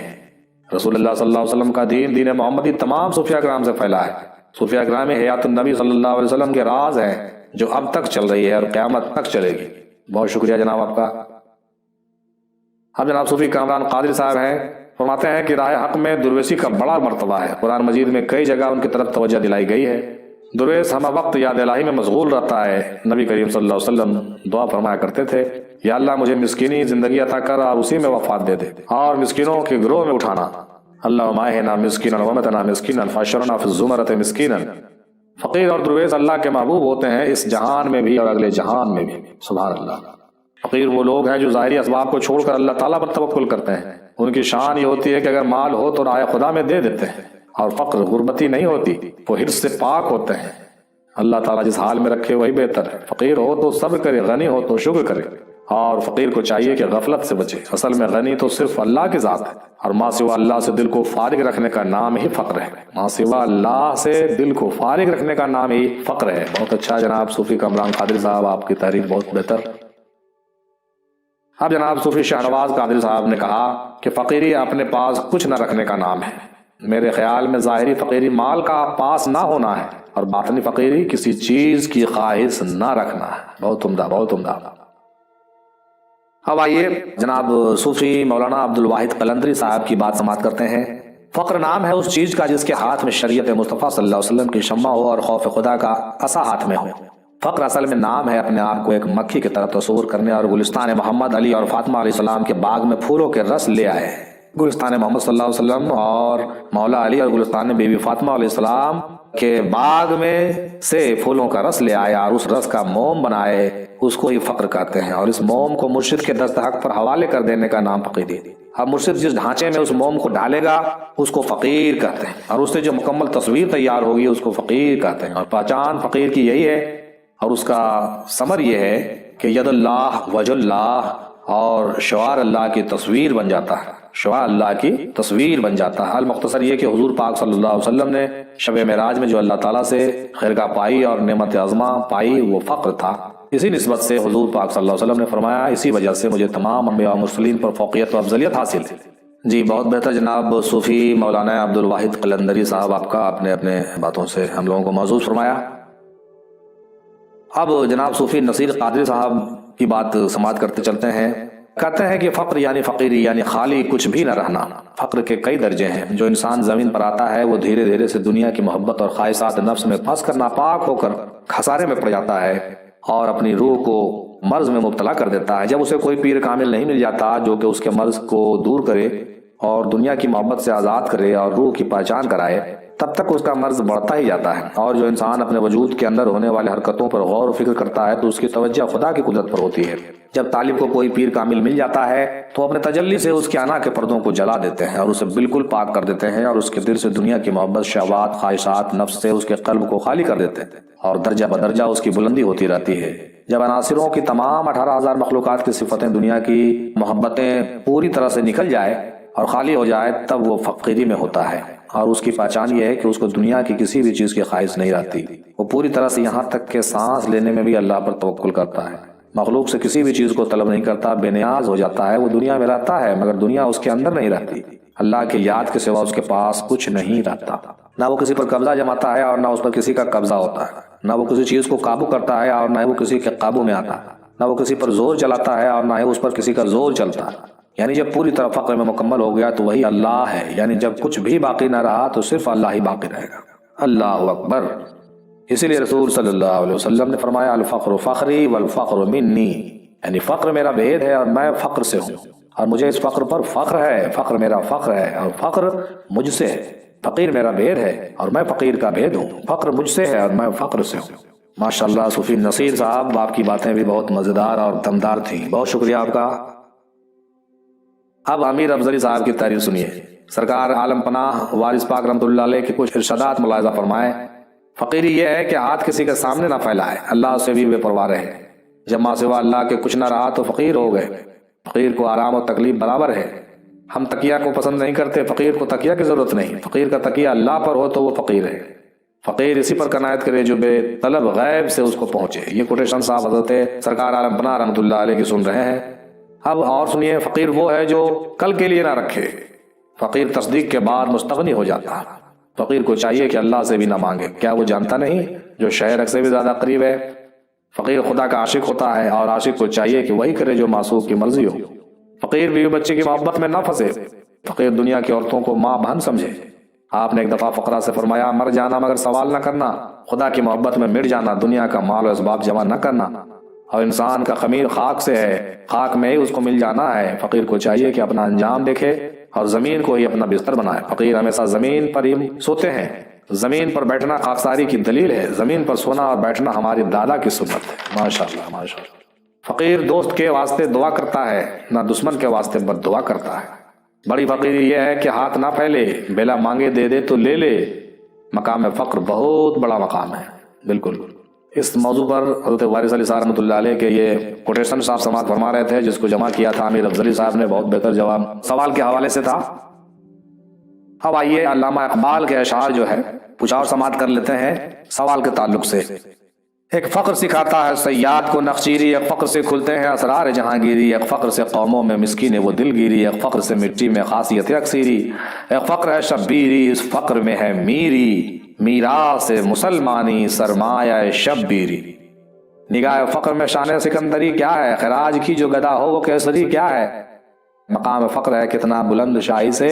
رسول اللہ صلی اللہ علیہ وسلم کا دین، دین محمدی تمام صوفیہ کرام سے پھیلا ہے۔ صوفیہ کرام حیات النبی صلی اللہ علیہ وسلم کے راز ہیں جو اب تک چل رہی ہے اور قیامت تک چلے گی۔ بہت شکریہ جناب آپ کا۔ اب جناب صوفی کامران قادری صاحب ہیں، فرماتے ہیں کہ راہ حق میں درویشی کا بڑا مرتبہ ہے، قرآن مجید میں کئی جگہ ان کی طرف توجہ دلائی گئی ہے۔ درویش ہمہ وقت یاد الہی میں مشغول رہتا ہے۔ نبی کریم صلی اللہ علیہ وسلم دعا فرمایا کرتے تھے، یا اللہ مجھے مسکینی زندگی عطا کر اور اسی میں وفات دے دے، اور مسکینوں کے گروہ میں اٹھانا۔ اللہم احینا مسکینا وامتنا مسکینا فحشرنا فی الزمرۃ مسکینا۔ فقیر اور درویش اللہ کے محبوب ہوتے ہیں، اس جہان میں بھی اور اگلے جہان میں بھی۔ سبحان اللہ۔ فقیر وہ لوگ ہیں جو ظاہری اسباب کو چھوڑ کر اللہ تعالیٰ پر توکل کرتے ہیں، ان کی شان یہ ہوتی ہے کہ اگر مال ہو تو راہ خدا میں دے دیتے ہیں، اور فقر غربتی نہیں ہوتی، وہ حرص سے پاک ہوتے ہیں۔ اللہ تعالیٰ جس حال میں رکھے وہی بہتر ہے۔ فقیر ہو تو صبر کرے، غنی ہو تو شکر کرے، اور فقیر کو چاہیے کہ غفلت سے بچے۔ اصل میں غنی تو صرف اللہ کی ذات ہے، اور ماں سوا اللہ سے دل کو فارغ رکھنے کا نام ہی فقر ہے۔ ماں سوا اللہ سے دل کو فارغ رکھنے کا نام ہی فقر ہے۔ بہت اچھا جناب صوفی کامران قادری صاحب، آپ کی تحریر بہت بہتر۔ اب جناب صوفی شہنواز قادری صاحب نے کہا کہ فقیری اپنے پاس کچھ نہ رکھنے کا نام ہے۔ میرے خیال میں ظاہری فقیری مال کا پاس نہ ہونا ہے، اور باطنی فقیری کسی چیز کی خواہش نہ رکھنا ہے۔ بہت عمدہ، بہت عمدہ۔ اب آئیے جناب صوفی مولانا عبد الواحد قلندری صاحب کی بات سماعت کرتے ہیں۔ فقر نام ہے اس چیز کا جس کے ہاتھ میں شریعت مصطفیٰ صلی اللہ علیہ وسلم کی شمع ہو اور خوف خدا کا عصا ہاتھ میں ہو۔ فقر اصل میں نام ہے اپنے آپ کو ایک مکھی کی طرح تصور کرنے اور گلستان محمد علی اور فاطمہ علیہ السلام کے باغ میں پھولوں کے رس لے آئے۔ گلستان محمد صلی اللہ علیہ وسلم اور مولا علی اور گلستان بی بی فاطمہ علیہ السلام کے باغ میں سے پھولوں کا رس لے آئے اور اس رس کا موم بنائے، اس کو ہی فقر کہتے ہیں، اور اس موم کو مرشد کے دست حق پر حوالے کر دینے کا نام فقیری۔ اب مرشد جس ڈھانچے میں اس موم کو ڈالے گا اس کو فقیر کہتے ہیں، اور اس سے جو مکمل تصویر تیار ہوگی اس کو فقیر کہتے ہیں۔ اور پہچان فقیر کی یہی ہے، اور اس کا ثمر یہ ہے کہ ید اللہ وجہ اللہ اور شعار اللہ کی تصویر بن جاتا ہے، شعار اللہ کی تصویر بن جاتا ہے۔ المختصر یہ کہ حضور پاک صلی اللہ علیہ وسلم نے شب معراج میں جو اللہ تعالیٰ سے خیرگاہ پائی اور نعمت عظمہ پائی وہ فقر تھا۔ اسی نسبت سے حضور پاک صلی اللہ علیہ وسلم نے فرمایا، اسی وجہ سے مجھے تمام انبیاء و مرسلین پر فوقیت و افضلیت حاصل ہے۔ جی بہت بہتر جناب صوفی مولانا عبد الواحد قلندری صاحب، آپ کا آپ نے اپنے باتوں سے ہم لوگوں کو محظوظ فرمایا۔ اب جناب صوفی نصیر قادری صاحب کی بات سماعت کرتے چلتے ہیں۔ کہتے ہیں کہ فقر یعنی فقیری یعنی خالی کچھ بھی نہ رہنا۔ فقر کے کئی درجے ہیں۔ جو انسان زمین پر آتا ہے وہ دھیرے دھیرے سے دنیا کی محبت اور خواہشات نفس میں پھنس کر ناپاک ہو کر خسارے میں پڑ جاتا ہے اور اپنی روح کو مرض میں مبتلا کر دیتا ہے۔ جب اسے کوئی پیر کامل نہیں مل جاتا جو کہ اس کے مرض کو دور کرے اور دنیا کی محبت سے آزاد کرے اور روح کی پہچان کرائے، تب تک اس کا مرض بڑھتا ہی جاتا ہے۔ اور جو انسان اپنے وجود کے اندر ہونے والے حرکتوں پر غور و فکر کرتا ہے تو اس کی توجہ خدا کی قدرت پر ہوتی ہے۔ جب طالب کو کوئی پیر کامل مل جاتا ہے تو اپنے تجلی سے اس کے انا کے پردوں کو جلا دیتے ہیں اور اسے بالکل پاک کر دیتے ہیں، اور اس کے دل سے دنیا کی محبت، شہوات، خواہشات نفس سے اس کے قلب کو خالی کر دیتے ہیں، اور درجہ بدرجہ اس کی بلندی ہوتی رہتی ہے۔ جب عناصروں کی تمام 18,000 مخلوقات کی صفتیں، دنیا کی محبتیں پوری طرح سے نکل جائے اور خالی ہو جائے، تب وہ فقیری میں ہوتا ہے، اور اس کی پہچان یہ ہے کہ اس کو دنیا کی کسی بھی چیز کی خواہش نہیں رہتی۔ وہ پوری طرح سے یہاں تک کہ سانس لینے میں بھی اللہ پر توکل کرتا ہے، مخلوق سے کسی بھی چیز کو طلب نہیں کرتا، بے نیاز ہو جاتا ہے۔ وہ دنیا میں رہتا ہے مگر دنیا اس کے اندر نہیں رہتی، اللہ کی یاد کے سوا اس کے پاس کچھ نہیں رہتا۔ نہ وہ کسی پر قبضہ جماتا ہے اور نہ اس پر کسی کا قبضہ ہوتا ہے، نہ وہ کسی چیز کو قابو کرتا ہے اور نہ وہ کسی کے قابو میں آتا ہے، نہ وہ کسی پر زور چلاتا ہے اور نہ ہی اس پر کسی کا زور چلتا ہے۔ یعنی جب پوری طرح فقر میں مکمل ہو گیا تو وہی اللہ ہے، یعنی جب کچھ بھی باقی نہ رہا تو صرف اللہ ہی باقی رہے گا۔ اللہ اکبر۔ اسی لیے رسول صلی اللہ علیہ وسلم نے فرمایا الفقر فخری والفقر منی، یعنی فقر میرا بھید ہے اور میں فقر سے ہوں، اور مجھے اس فقر پر فخر ہے۔ فقر میرا فخر ہے اور فقر مجھ سے ہے۔ فقیر میرا بھید ہے اور میں فقیر کا بھید ہوں، فقر مجھ سے ہے اور میں فقر سے ہوں۔ ماشاءاللہ صوفی نصیر صاحب، آپ کی باتیں بھی بہت مزیدار اور دمدار تھیں، بہت شکریہ آپ کا۔ اب امیر افضلی صاحب کی تعریف سنیے۔ سرکار عالم پناہ وارث پاک رحمۃ اللہ علیہ کے کچھ ارشادات ملاحظہ فرمائے۔ فقیری یہ ہے کہ ہاتھ کسی کے سامنے نہ پھیلائے، اللہ سے بھی بے پرواہ رہے۔ جب ماں سوا اللہ کے کچھ نہ رہا تو فقیر ہو گئے۔ فقیر کو آرام و تکلیف برابر ہے۔ ہم تکیہ کو پسند نہیں کرتے، فقیر کو تکیہ کی ضرورت نہیں۔ فقیر کا تکیہ اللہ پر ہو تو وہ فقیر ہے۔ فقیر اسی پر کنایت کرے جو بے طلب غیب سے اس کو پہنچے۔ یہ کوٹیشن صاحب حضرت سرکار عالم پناہ رحمۃ اللہ علیہ کی سن رہے ہیں۔ اب اور سنیے، فقیر وہ ہے جو کل کے لیے نہ رکھے۔ فقیر تصدیق کے بعد مستغنی ہو جاتا ہے۔ فقیر کو چاہیے کہ اللہ سے بھی نہ مانگے، کیا وہ جانتا نہیں جو شہر سے بھی زیادہ قریب ہے؟ فقیر خدا کا عاشق ہوتا ہے اور عاشق کو چاہیے کہ وہی کرے جو معصوم کی مرضی ہو۔ فقیر بیوی بچے کی محبت میں نہ پھنسے۔ فقیر دنیا کی عورتوں کو ماں بہن سمجھے۔ آپ نے ایک دفعہ فقرہ سے فرمایا، مر جانا مگر سوال نہ کرنا، خدا کی محبت میں مٹ جانا، دنیا کا مال و اسباب جمع نہ کرنا، اور انسان کا خمیر خاک سے ہے، خاک میں ہی اس کو مل جانا ہے۔ فقیر کو چاہیے کہ اپنا انجام دیکھے اور زمین کو ہی اپنا بستر بنائے۔ فقیر ہمیشہ زمین پر ہی سوتے ہیں۔ زمین پر بیٹھنا خاکساری کی دلیل ہے، زمین پر سونا اور بیٹھنا ہماری دادا کی سنت ہے۔ ماشاءاللہ ماشاءاللہ۔ فقیر دوست کے واسطے دعا کرتا ہے، نہ دشمن کے واسطے بد دعا کرتا ہے۔ بڑی فقیری یہ ہے کہ ہاتھ نہ پھیلے، بلا مانگے دے دے تو لے لے۔ مقام فقر بہت بڑا مقام ہے۔ بالکل اس موضوع پر حضرت وارث علی صاحب رحمۃ اللہ علیہ کے یہ کوٹیشن صاحب سماعت فرما رہے تھے، جس کو جمع کیا تھا امیر افضلی صاحب نے، بہت بہتر جواب سوال کے حوالے سے تھا۔ اب آئیے علامہ اقبال کے اشعار جو ہے کچھ اور سماعت کر لیتے ہیں سوال کے تعلق سے۔ ایک فقر سکھاتا ہے صیاد کو نخچیری، ایک فقر سے کھلتے ہیں اسرار جہانگیری، ایک فقر سے قوموں میں مسکین وہ دل گیری، ایک فقر سے مٹی میں خاصیت اکثیری، ایک فقر ہے شبیری، اس فقر میں ہے میری، میراث مسلمانی سرمایہ شبیری۔ نگاہ فقر میں شان سکندری کیا ہے، خراج کی جو گدا ہو وہ کیسری کیا ہے۔ مقام فقر ہے کتنا بلند شاہی سے،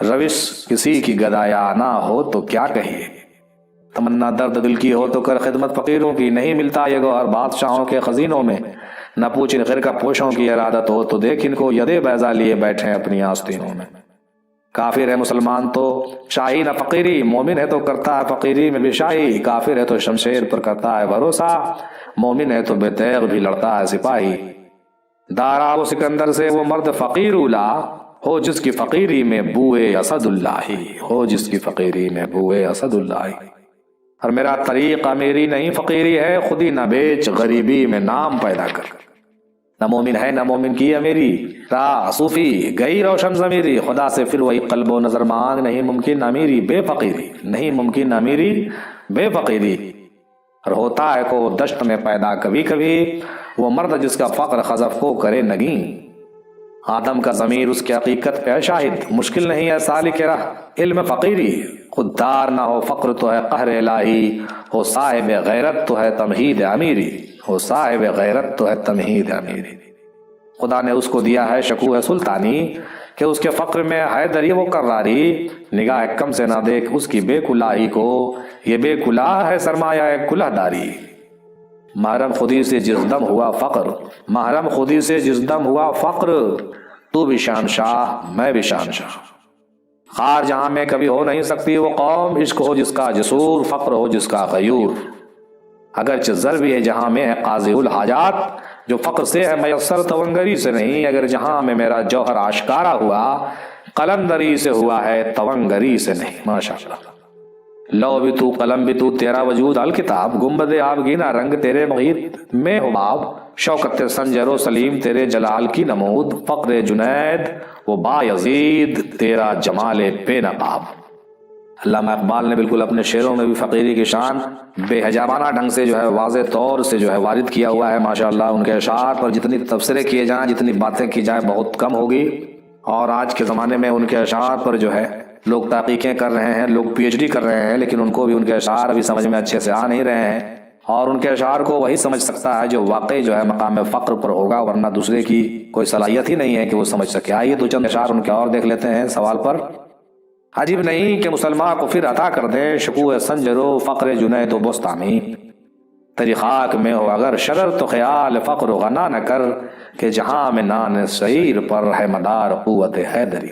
روش کسی کی گدایا نہ ہو تو کیا کہیے۔ تمنا درد دل کی ہو تو کر خدمت فقیروں کی، نہیں ملتا یہ گوہر بادشاہوں کے خزینوں میں، نہ پوچھ ان خرقہ پوشوں کی ارادت ہو تو دیکھ ان کو یدے بیضا لیے بیٹھے اپنی آستینوں میں۔ کافر ہے مسلمان تو شاہی نہ فقیری، مومن ہے تو کرتا ہے فقیری میں بھی شاہی، کافر ہے تو شمشیر پر کرتا ہے بھروسہ، مومن ہے تو بے تیغ بھی لڑتا ہے سپاہی۔ دارا و سکندر سے وہ مرد فقیر اولا، ہو جس کی فقیری میں بوئے اسد اللہ، ہو جس کی فقیری میں بوئے اسد اللہ۔ اور میرا طریقہ میری نہیں فقیری ہے، خودی نہ بیچ غریبی میں نام پیدا کر۔ نہ مومن ہے نہ مومن کی امیری، راہ صوفی گئی روشن ضمیری، خدا سے پھر وہی قلب و نظر مانگ، نہیں ممکن امیری بے فقیری، نہیں ممکن امیری بے فقیری۔ اور ہوتا ہے کو دشت میں پیدا کبھی کبھی، وہ مرد جس کا فقر خزف کو کرے نگیں۔ آدم کا ضمیر اس کی حقیقت پہ شاہد، مشکل نہیں ہے سالک راہ علم فقیری، خوددار نہ ہو فقر تو ہے قہر الہی، ہو صاحب غیرت تو ہے تمہید امیری، ہو صاحب غیرت تو ہے تمہید امیری۔ خدا نے اس کو دیا ہے شکوہ سلطانی کہ اس کے فقر میں ہے دری وہ قراری، نگاہ کم سے نہ دیکھ اس کی بے کلاہی کو، یہ بے کلاہ ہے سرمایہ کلہ داری۔ محرم خودی سے جس دم ہوا فقر، محرم خودی سے جس دم ہوا فقر، تو بھی شہنشاہ میں بھی شہنشاہ۔ خار جہاں میں کبھی ہو نہیں سکتی وہ قوم، عشق ہو جس کا جسور، فقر ہو جس کا غیور۔ اگرچہ زر بھی ہے جہاں میں ہے قاضی الحاجات، جو فقر سے ہے میسر تونگری سے نہیں، اگر جہاں میں میرا جوہر آشکارا ہوا، قلندری سے ہوا ہے تونگری سے نہیں۔ ماشاءاللہ لو بھی تو قلم بھی تو تیرا وجود الکتاب، گنبد آبگینہ رنگ تیرے محیط میں ہو باب، شوکت سنجر و سلیم تیرے جلال کی نمود، فقر جنید وہ با یزید تیرا جمال بے نقاب۔ علامہ اقبال نے بالکل اپنے شعروں میں بھی فقیری کی شان بے حجابانہ ڈھنگ سے جو ہے واضح طور سے جو ہے وارد کیا ہوا ہے ماشاءاللہ۔ ان کے اشعار پر جتنی تبصرے کیے جائیں، جتنی باتیں کی جائیں بہت کم ہوگی، اور آج کے زمانے میں ان کے اشعار پر جو ہے لوگ تحقیقیں کر رہے ہیں، لوگ پی ایچ ڈی کر رہے ہیں، لیکن ان کو بھی ان کے اشعار ابھی سمجھ میں اچھے سے آ نہیں رہے ہیں، اور ان کے اشعار کو وہی سمجھ سکتا ہے جو واقعی جو ہے مقام فقر پر ہوگا، ورنہ دوسرے کی کوئی صلاحیت ہی نہیں ہے کہ وہ سمجھ سکے۔ آئیے تو چند اشعار ان کے اور دیکھ لیتے ہیں سوال پر۔ عجیب نہیں کہ مسلمان کو پھر عطا کر دیں شکوہ سنجر و فقر جنید و بستانی، تیری خاک میں ہو اگر شرر تو خیال فقر و غنا نہ کر، کہ جہاں میں نان سعیر پر ہے مدار قوت حیدری۔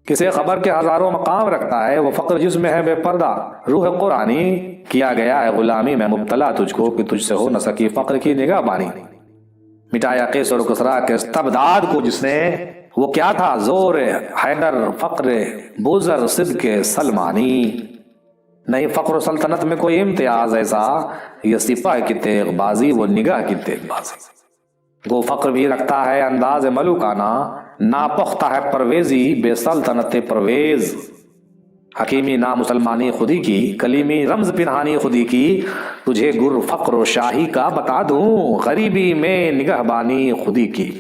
کسی خبر کے ہزاروں مقام رکھتا ہے وہ فقر جس میں ہے بے پردہ روح قرآنی، کیا گیا ہے غلامی میں مبتلا تجھ کو کہ تجھ سے ہو نہ سکی فقر کی نگاہ بانی۔ مٹایا قیصر و کسریٰ کے استبداد کو جس نے، وہ کیا تھا زور حیدر فقر بوزر صدق سلمانی۔ نہیں فقر و سلطنت میں کوئی امتیاز ایسا، یہ سپاہ کی تیغ بازی وہ نگاہ کی تیغ بازی۔ وہ فقر بھی رکھتا ہے انداز ملوکانہ، ناپختہ ہے پرویزی بے سلطنت پرویز۔ حکیمی نا مسلمانی خودی کی، کلیمی رمز پنہانی خودی کی، تجھے گر فقر و شاہی کا بتا دوں غریبی میں نگہبانی خودی کی۔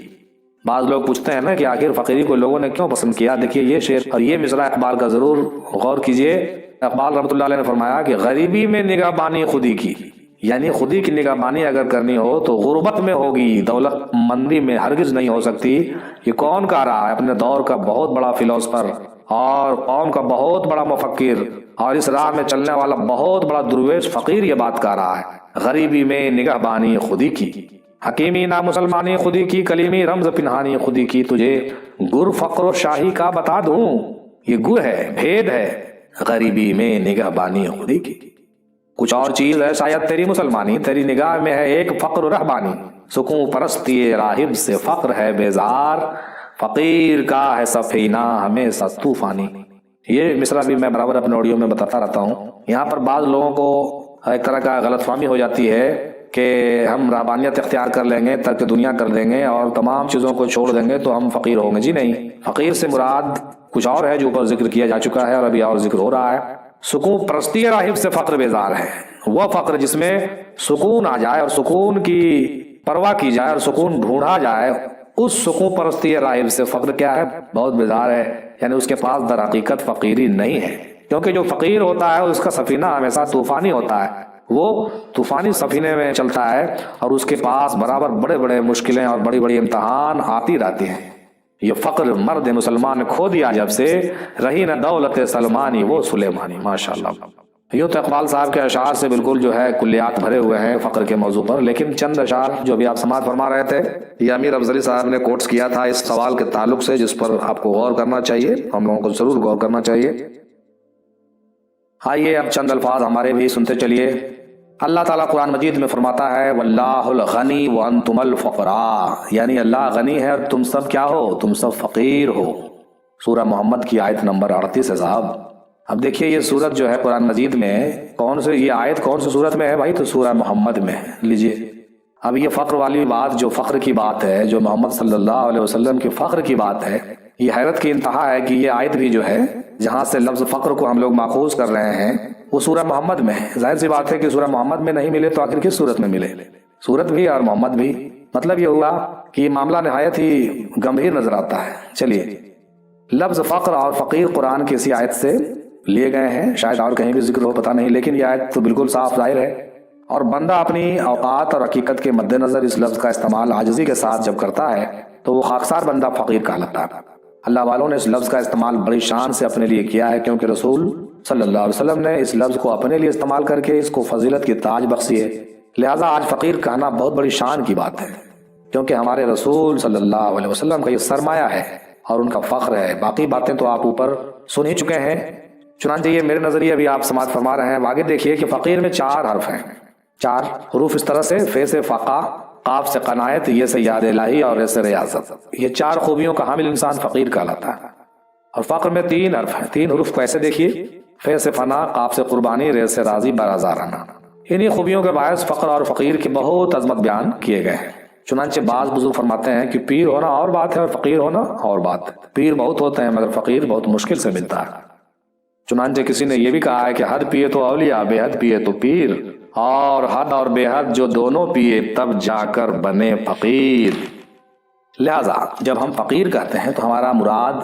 بعض لوگ پوچھتے ہیں نا کہ آخر فقیری کو لوگوں نے کیوں پسند کیا؟ دیکھیے یہ شعر اور یہ مصرع اقبال کا ضرور غور کیجئے۔ اقبال رحمۃ اللہ علیہ نے فرمایا کہ غریبی میں نگہبانی خودی کی، یعنی خودی کی نگہبانی اگر کرنی ہو تو غربت میں ہوگی، دولت مندی میں ہرگز نہیں ہو سکتی۔ یہ کون کہہ رہا ہے؟ اپنے دور کا بہت بڑا فلاسفر اور قوم کا بہت بڑا مفکر اور اس راہ میں چلنے والا بہت بڑا درویش فقیر یہ بات کہہ رہا ہے، غریبی میں نگہبانی خودی کی، حکیمی نا مسلمانی خودی کی، کلیمی رمز پنہانی خودی کی، تجھے گر فقر و شاہی کا بتا دوں۔ یہ گر ہے، بھید ہے، غریبی میں نگہبانی خودی کی۔ کچھ اور چیز ہے شاید تیری مسلمانی، تیری نگاہ میں ہے ایک فقر و رہبانی، سکون پرستی راہب سے فقر ہے بیزار، فقیر کا ہے سفینہ ہمیشہ طوفانی۔ یہ مصرع بھی میں برابر اپنے آڈیو میں بتاتا رہتا ہوں۔ یہاں پر بعض لوگوں کو ایک طرح کا غلط فہمی ہو جاتی ہے کہ ہم رہبانیت اختیار کر لیں گے، ترک دنیا کر دیں گے اور تمام چیزوں کو چھوڑ دیں گے تو ہم فقیر ہوں گے۔ جی نہیں، فقیر سے مراد کچھ اور ہے جو اوپر ذکر کیا جا چکا ہے اور ابھی اور ذکر ہو رہا ہے۔ سکون پرستی راہب سے فقر بیزار ہے، وہ فقر جس میں سکون آ جائے اور سکون کی پرواہ کی جائے اور سکون ڈھونڈا جائے، اس سکون پرستی راہب سے فقر کیا ہے؟ بہت بیزار ہے، یعنی اس کے پاس در حقیقت فقیری نہیں ہے، کیونکہ جو فقیر ہوتا ہے اس کا سفینہ ہمیشہ طوفانی ہوتا ہے، وہ طوفانی سفینے میں چلتا ہے اور اس کے پاس برابر بڑے بڑے مشکلیں اور بڑی بڑی امتحان آتی رہتی ہیں۔ یہ فقر مرد مسلمان کھو دیا جب سے، رہی نہ دولت سلمانی وہ سلیمانی۔ ماشاءاللہ، یوں تو اقبال صاحب کے اشعار سے بالکل جو ہے کلیات بھرے ہوئے ہیں فقر کے موضوع پر، لیکن چند اشعار جو ابھی آپ سماعت فرما رہے تھے یہ امیر افضلی صاحب نے کوٹس کیا تھا اس سوال کے تعلق سے، جس پر آپ کو غور کرنا چاہیے، ہم لوگوں کو ضرور غور کرنا چاہیے۔ آئیے اب چند الفاظ ہمارے بھی سنتے چلیے۔ اللہ تعالیٰ قرآن مجید میں فرماتا ہے واللہ الغنی وانتم الفقراء، یعنی اللہ غنی ہے اور تم سب کیا ہو؟ تم سب فقیر ہو۔ سورہ محمد کی آیت نمبر 38 ہے صاحب۔ اب دیکھیے یہ سورت جو ہے قرآن مجید میں کون سے، یہ آیت کون سی سورت میں ہے بھائی؟ تو سورہ محمد میں ہے۔ لیجئے اب یہ فقر والی بات، جو فقر کی بات ہے، جو محمد صلی اللہ علیہ وسلم کے فقر کی بات ہے، یہ حیرت کی انتہا ہے کہ یہ آیت بھی جو ہے جہاں سے لفظ فقر کو ہم لوگ ماخوذ کر رہے ہیں وہ سورہ محمد میں ہے۔ ظاہر سی بات ہے کہ سورہ محمد میں نہیں ملے تو آخر کس صورت میں ملے؟ سورت بھی اور محمد بھی۔ مطلب یہ ہوا کہ یہ معاملہ نہایت ہی گمبھیر نظر آتا ہے۔ چلیے، لفظ فقر اور فقیر قرآن کی اسی آیت سے لیے گئے ہیں، شاید اور کہیں بھی ذکر ہو پتہ نہیں، لیکن یہ آیت تو بالکل صاف ظاہر ہے، اور بندہ اپنی اوقات اور حقیقت کے مد نظر اس لفظ کا استعمال عاجزی کے ساتھ جب کرتا ہے تو وہ خاکسار بندہ فقیر کہلاتا ہے۔ اللہ والوں نے اس لفظ کا استعمال بڑی شان سے اپنے لیے کیا ہے، کیونکہ رسول صلی اللہ علیہ وسلم نے اس لفظ کو اپنے لیے استعمال کر کے اس کو فضیلت کی تاج بخشی ہے۔ لہٰذا آج فقیر کہنا بہت بڑی شان کی بات ہے، کیونکہ ہمارے رسول صلی اللہ علیہ وسلم کا یہ سرمایہ ہے اور ان کا فخر ہے۔ باقی باتیں تو آپ اوپر سن ہی چکے ہیں، چنانچہ یہ میرے نظریے ابھی آپ سماعت فرما رہے ہیں۔ آگے دیکھیے کہ فقیر میں 4 حرف ہیں، 4 حروف اس طرح سے، فے سے فقہ، قاف سے قناعت، یہ سے یاد الہی اور ر سے ریاضت۔ یہ 4 خوبیوں کا حامل انسان فقیر کہلاتا ہے، اور فقر میں 3 حرف ہیں، 3 حروف کو ایسے دیکھیے، فے سے فنا، قاف سے قربانی، ری سے راضی، برازارانہ۔ انہی خوبیوں کے باعث فقر اور فقیر کی بہت عظمت بیان کیے گئے ہیں۔ چنانچہ بعض بزرگ فرماتے ہیں کہ پیر ہونا اور بات ہے اور فقیر ہونا اور بات ہے۔ پیر بہت ہوتے ہیں مگر فقیر بہت مشکل سے ملتا ہے۔ چنانچہ کسی نے یہ بھی کہا ہے کہ حد پیے تو اولیاء، بے حد پیے تو پیر، اور حد اور بے حد جو دونوں پیے تب جا کر بنے فقیر۔ لہذا جب ہم فقیر کہتے ہیں تو ہمارا مراد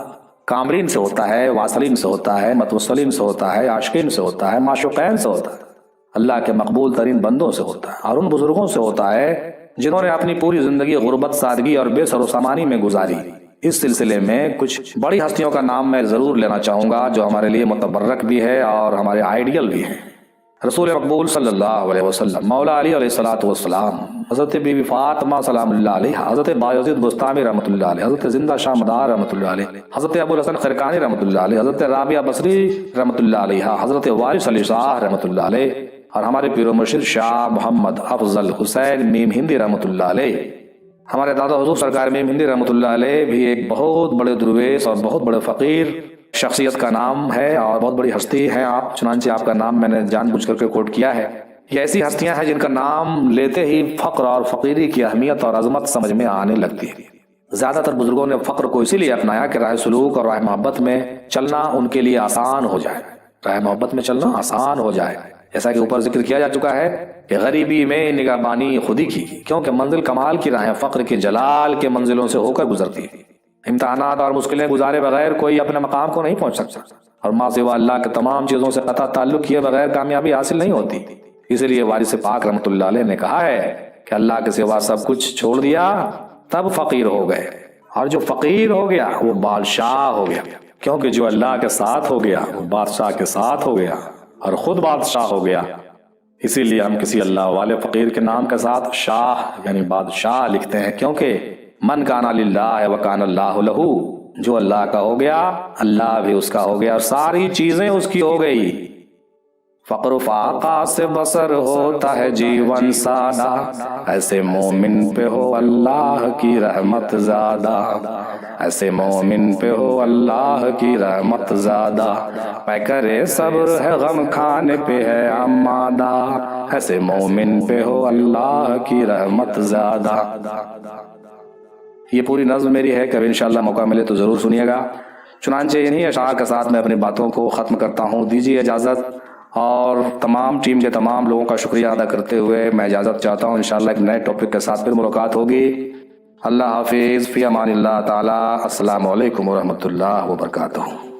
کامرین سے ہوتا ہے، واصلین سے ہوتا ہے، متوسلین سے ہوتا ہے، عاشقین سے ہوتا ہے، معشوقین سے ہوتا ہے، اللہ کے مقبول ترین بندوں سے ہوتا ہے، اور ان بزرگوں سے ہوتا ہے جنہوں نے اپنی پوری زندگی غربت، سادگی اور بے سر و سامانی میں گزاری۔ اس سلسلے میں کچھ بڑی ہستیوں کا نام میں ضرور لینا چاہوں گا جو ہمارے لیے متبرک بھی ہے اور ہمارے آئیڈیل بھی ہیں۔ رسول مقبول صلی اللہ علیہ وسلم، مولا علی علیہ الصلوۃ والسلام، حضرت بی بی فاطمہ سلام اللہ علیہ، حضرت بایزید بستامی رحمۃ اللہ علیہ، حضرت زندہ شاہ مدار رحمۃ اللہ علیہ، حضرت ابو الحسن خرقانی رحمۃ اللہ علیہ، حضرت رابعہ بصری رحمۃ اللہ علیہ، حضرت وارث علی شاہ رحمۃ اللہ علیہ، اور ہمارے پیر و مرشد شاہ محمد افضل حسین میم ہندی رحمۃ اللہ علیہ۔ ہمارے دادا حضور سرکار میم ہندی رحمۃ اللہ علیہ بھی ایک بہت بڑے درویش اور بہت بڑے فقیر شخصیت کا نام ہے اور بہت بڑی ہستی ہے آپ، چنانچہ آپ کا نام میں نے جان بوجھ کر کے کوٹ کیا ہے۔ یہ ایسی ہستیاں ہیں جن کا نام لیتے ہی فقر اور فقیری کی اہمیت اور عظمت سمجھ میں آنے لگتی ہے۔ زیادہ تر بزرگوں نے فقر کو اسی لیے اپنایا کہ راہ سلوک اور راہ محبت میں چلنا ان کے لیے آسان ہو جائے، راہ محبت میں چلنا آسان ہو جائے۔ جیسا کہ اوپر ذکر کیا جا چکا ہے کہ غریبی میں نگہبانی خودی کی، کیونکہ منزل کمال کی راہیں فقر کے جلال کے منزلوں سے ہو کر گزرتی ہے۔ امتحانات اور مشکلیں گزارے بغیر کوئی اپنے مقام کو نہیں پہنچ سکتا، اور ما سوا اللہ کے تمام چیزوں سے قطع تعلق کیے بغیر کامیابی حاصل نہیں ہوتی۔ اسی لیے وارث پاک رحمۃ اللہ علیہ نے کہا ہے کہ اللہ کے سوا سب کچھ چھوڑ دیا تب فقیر ہو گئے، اور جو فقیر ہو گیا وہ بادشاہ ہو گیا، کیونکہ جو اللہ کے ساتھ ہو گیا وہ بادشاہ کے ساتھ ہو گیا اور خود بادشاہ ہو گیا۔ اسی لیے ہم کسی اللہ والے فقیر کے نام کے ساتھ شاہ یعنی بادشاہ لکھتے ہیں، کیونکہ من کان للہ وکان اللہ لہ، جو اللہ کا ہو گیا اللہ بھی اس کا ہو گیا اور ساری چیزیں اس کی ہو گئی۔ فقر و فاقہ سے بسر ہوتا ہے جیون سادہ، ایسے مومن پہ ہو اللہ کی رحمت زیادہ، ایسے مومن پہ ہو اللہ کی رحمت زیادہ، پہ کرے صبر ہے غم کھانے پہ ہے آمادہ، ایسے مومن پہ ہو اللہ کی رحمت زیادہ۔ یہ پوری نظم میری ہے، کبھی انشاءاللہ موقع ملے تو ضرور سنیے گا۔ چنانچہ انہی اشعار کے ساتھ میں اپنی باتوں کو ختم کرتا ہوں، دیجیے اجازت، اور تمام ٹیم کے تمام لوگوں کا شکریہ ادا کرتے ہوئے میں اجازت چاہتا ہوں۔ انشاءاللہ ایک نئے ٹاپک کے ساتھ پھر ملاقات ہوگی۔ اللہ حافظ، فی امان اللہ تعالی، السلام علیکم ورحمۃ اللہ وبرکاتہ۔